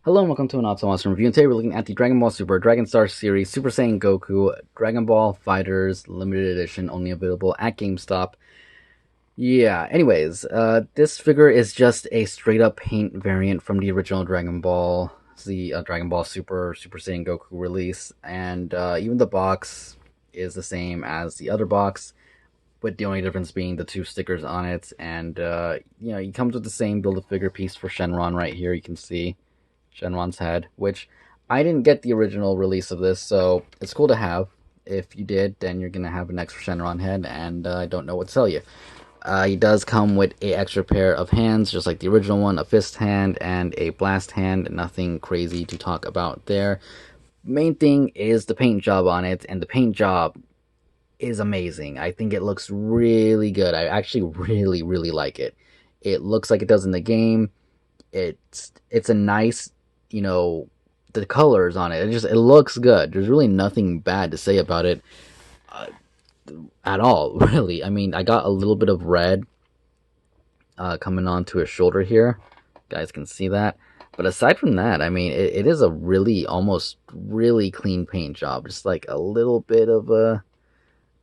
Hello and welcome to ANotSoAwesomeReview, and today we're looking at the Dragon Ball Super DragonStars series Super Saiyan Goku Dragon Ball Fighterz limited edition, only available at Gamestop. Yeah, anyways, this figure is just a straight up paint variant from the original Dragon Ball, the Dragon Ball Super Saiyan Goku release, and even the box is the same as the other box, with the only difference being the two stickers on it, and he comes with the same Build-A-Figure piece for Shenron right here, you can see. Shenron's head, which I didn't get the original release of this, so it's cool to have. If you did, then you're going to have an extra Shenron head, and I don't know what to tell you. He does come with a extra pair of hands, just like the original one, a fist hand and a blast hand. Nothing crazy to talk about there. Main thing is the paint job on it, and the paint job is amazing. I think it looks really good. I actually really like it. It looks like it does in the game. It's a nice, the colors on it. It looks good. There's really nothing bad to say about it uh, at all, really. I mean, I got a little bit of red coming onto his shoulder here. You guys can see that. But aside from that, I mean, it is a really, almost really clean paint job. Just like a little bit of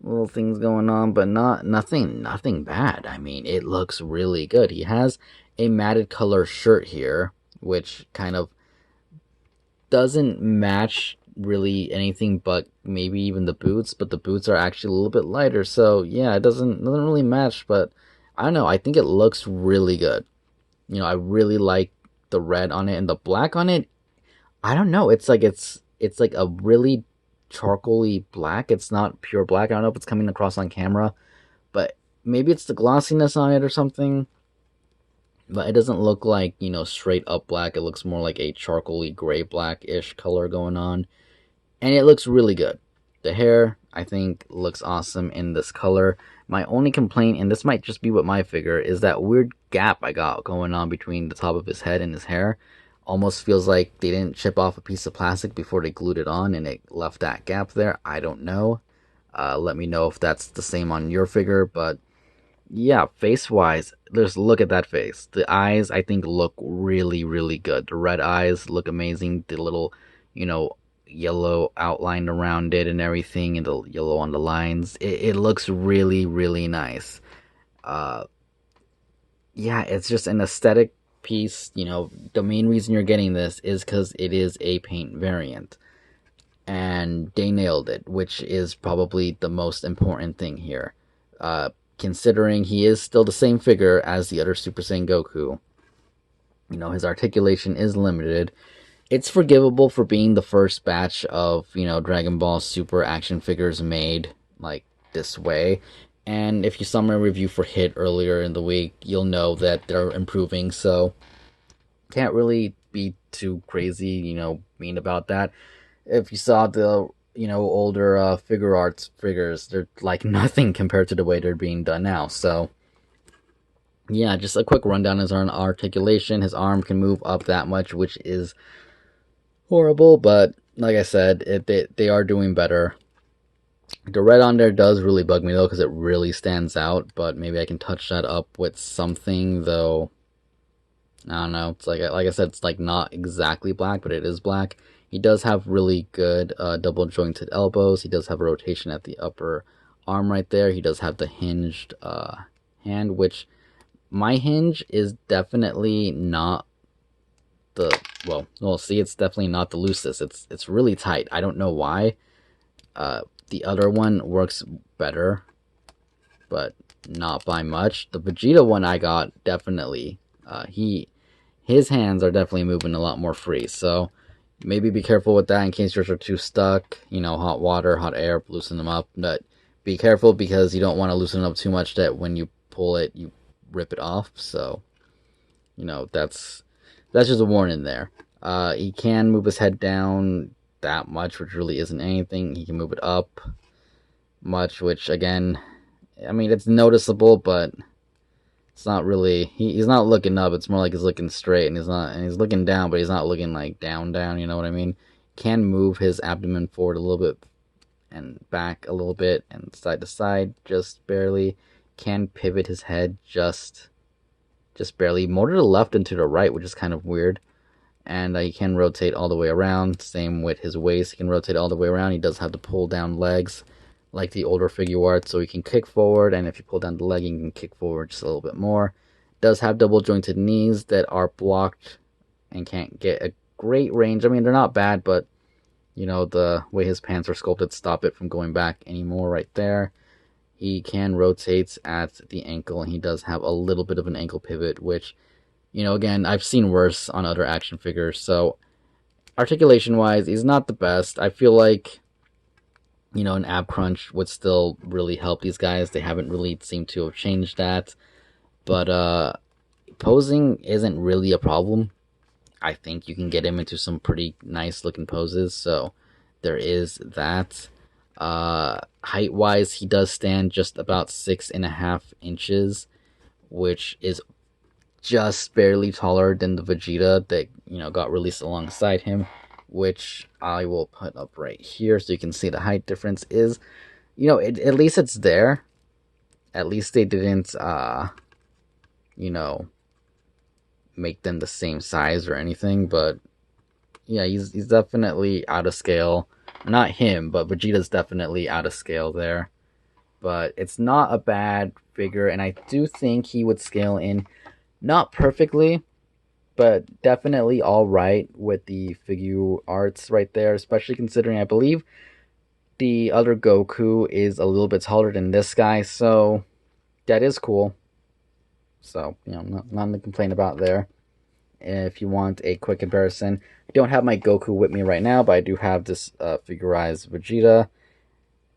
little things going on, but nothing bad. I mean, it looks really good. He has a matted color shirt here, which kind of doesn't match really anything but maybe even the boots, but the boots are actually a little bit lighter, so yeah, it doesn't really match, but I don't know, I think it looks really good. I really like the red on it, and the black on it, I don't know, it's like a really charcoaly black. It's not pure black. I don't know if it's coming across on camera, but maybe it's the glossiness on it or something. But it doesn't look like, straight up black. It looks more like a charcoaly gray black-ish color going on. And it looks really good. The hair, I think, looks awesome in this color. My only complaint, and this might just be with my figure, is that weird gap I got going on between the top of his head and his hair. Almost feels like they didn't chip off a piece of plastic before they glued it on and it left that gap there. I don't know. Let me know if that's the same on your figure, but yeah, face wise, just look at that face. The eyes, I think, look really good. The red eyes look amazing. The little, yellow outline around it and everything, and the yellow on the lines. It looks really nice. Uh, yeah, it's just an aesthetic piece. The main reason you're getting this is because it is a paint variant. And they nailed it, which is probably the most important thing here. Considering he is still the same figure as the other Super Saiyan Goku, his articulation is limited. It's forgivable for being the first batch of, Dragon Ball Super action figures made like this way. And if you saw my review for Hit earlier in the week, you'll know that they're improving, so can't really be too crazy, mean about that. If you saw the older figure arts figures, they're like nothing compared to the way they're being done now. So yeah, just a quick rundown is on articulation. His arm can move up that much, which is horrible, but like I said, they are doing better. The red on there does really bug me though, because it really stands out, but maybe I can touch that up with something, though. I don't know. It's like I said, it's like not exactly black, but it is black. He does have really good double jointed elbows. He does have a rotation at the upper arm right there. He does have the hinged hand, which my hinge is definitely not the see, it's definitely not the loosest. It's really tight. I don't know why. The other one works better, but not by much. The Vegeta one I got, definitely his hands are definitely moving a lot more free, so maybe be careful with that in case yours are too stuck. Hot water, hot air, loosen them up. But be careful, because you don't want to loosen them up too much that when you pull it, you rip it off. So, that's just a warning there. He can move his head down that much, which really isn't anything. He can move it up much, which again, I mean, it's noticeable, but it's not really. He's not looking up. It's more like he's looking straight, and he's looking down, but he's not looking like down. You know what I mean? Can move his abdomen forward a little bit and back a little bit and side to side, just barely. Can pivot his head just barely, more to the left and to the right, which is kind of weird. and he can rotate all the way around. Same with his waist, he can rotate all the way around. He does have the pull down legs like the older figure art, so he can kick forward, and if you pull down the leg, you can kick forward just a little bit more. Does have double jointed knees that are blocked and can't get a great range. I mean, they're not bad, but you know, the way his pants are sculpted stop it from going back anymore right there. He can rotate at the ankle, and he does have a little bit of an ankle pivot, which, you know, again, I've seen worse on other action figures. So articulation wise, he's not the best. I feel like, you know, an ab crunch would still really help these guys. They haven't really seemed to have changed that. But posing isn't really a problem. I think you can get him into some pretty nice looking poses, so there is that. Height wise, he does stand just about 6.5 inches, which is just barely taller than the Vegeta that, you know, got released alongside him, which I will put up right here so you can see the height difference is, you know, at least it's there. At least they didn't, you know, make them the same size or anything, but yeah, he's definitely out of scale. Not him, but Vegeta's definitely out of scale there. But it's not a bad figure, and I do think he would scale in not perfectly, but definitely all right with the figure arts right there, especially considering I believe the other Goku is a little bit taller than this guy, so that is cool. So, you know, nothing to complain about there. If you want a quick comparison, I don't have my Goku with me right now, but I do have this figurized Vegeta,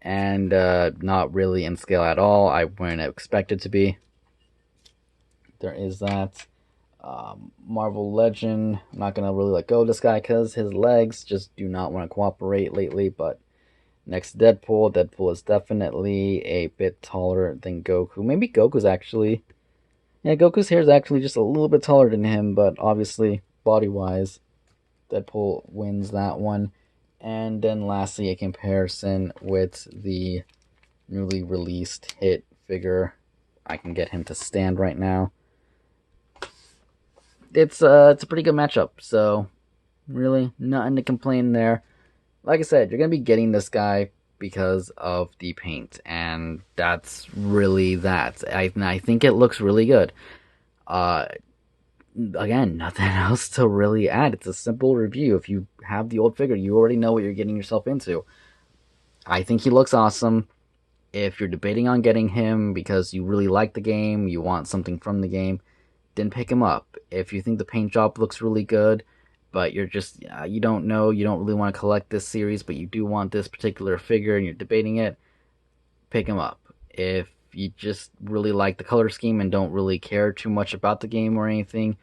and not really in scale at all. I wouldn't expect it to be. There is that. Marvel Legend, I'm not going to really let go of this guy because his legs just do not want to cooperate lately, but next Deadpool. Deadpool is definitely a bit taller than Goku. Maybe Goku's actually... Yeah, Goku's hair is actually just a little bit taller than him, but obviously, body-wise, Deadpool wins that one. And then lastly, a comparison with the newly released Hit figure. I can get him to stand right now. It's a pretty good matchup, so really nothing to complain there. Like I said, you're going to be getting this guy because of the paint, and that's really that. I think it looks really good. Again, nothing else to really add. It's a simple review. If you have the old figure, you already know what you're getting yourself into. I think he looks awesome. If you're debating on getting him because you really like the game, you want something from the game, then pick him up. If you think the paint job looks really good, but you're just, you don't know, you don't really want to collect this series, but you do want this particular figure and you're debating it, pick him up. If you just really like the color scheme and don't really care too much about the game or anything,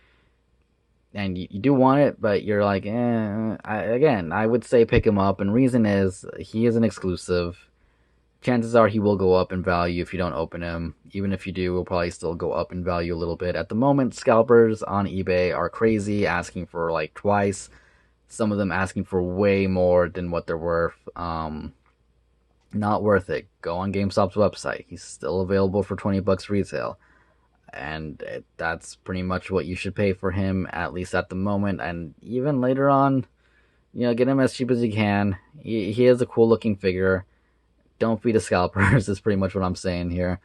and you do want it, but you're like, again, I would say pick him up, and reason is, he is an exclusive. Chances are he will go up in value if you don't open him. Even if you do, he'll probably still go up in value a little bit. At the moment, scalpers on eBay are crazy, asking for like twice. Some of them asking for way more than what they're worth. Not worth it. Go on GameStop's website. He's still available for $20 retail. And that's pretty much what you should pay for him, at least at the moment. And even later on, you know, get him as cheap as you can. He is a cool looking figure. Don't feed the scalpers is pretty much what I'm saying here.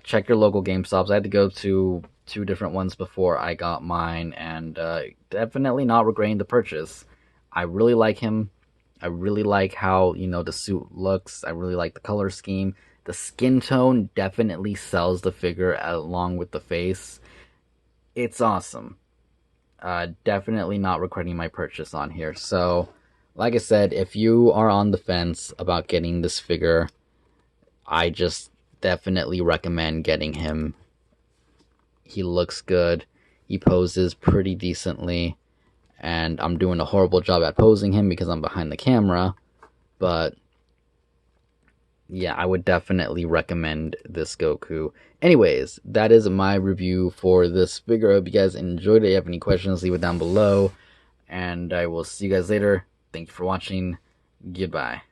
Check your local GameStops. I had to go to 2 different ones before I got mine, and definitely not regretting the purchase. I really like him. I really like how, you know, the suit looks. I really like the color scheme. The skin tone definitely sells the figure along with the face. It's awesome. Definitely not regretting my purchase on here. So, like I said, if you are on the fence about getting this figure, I just definitely recommend getting him. He looks good. He poses pretty decently. And I'm doing a horrible job at posing him because I'm behind the camera. But yeah, I would definitely recommend this Goku. Anyways, that is my review for this figure. I hope you guys enjoyed it. If you have any questions, leave it down below. And I will see you guys later. Thank you for watching. Goodbye.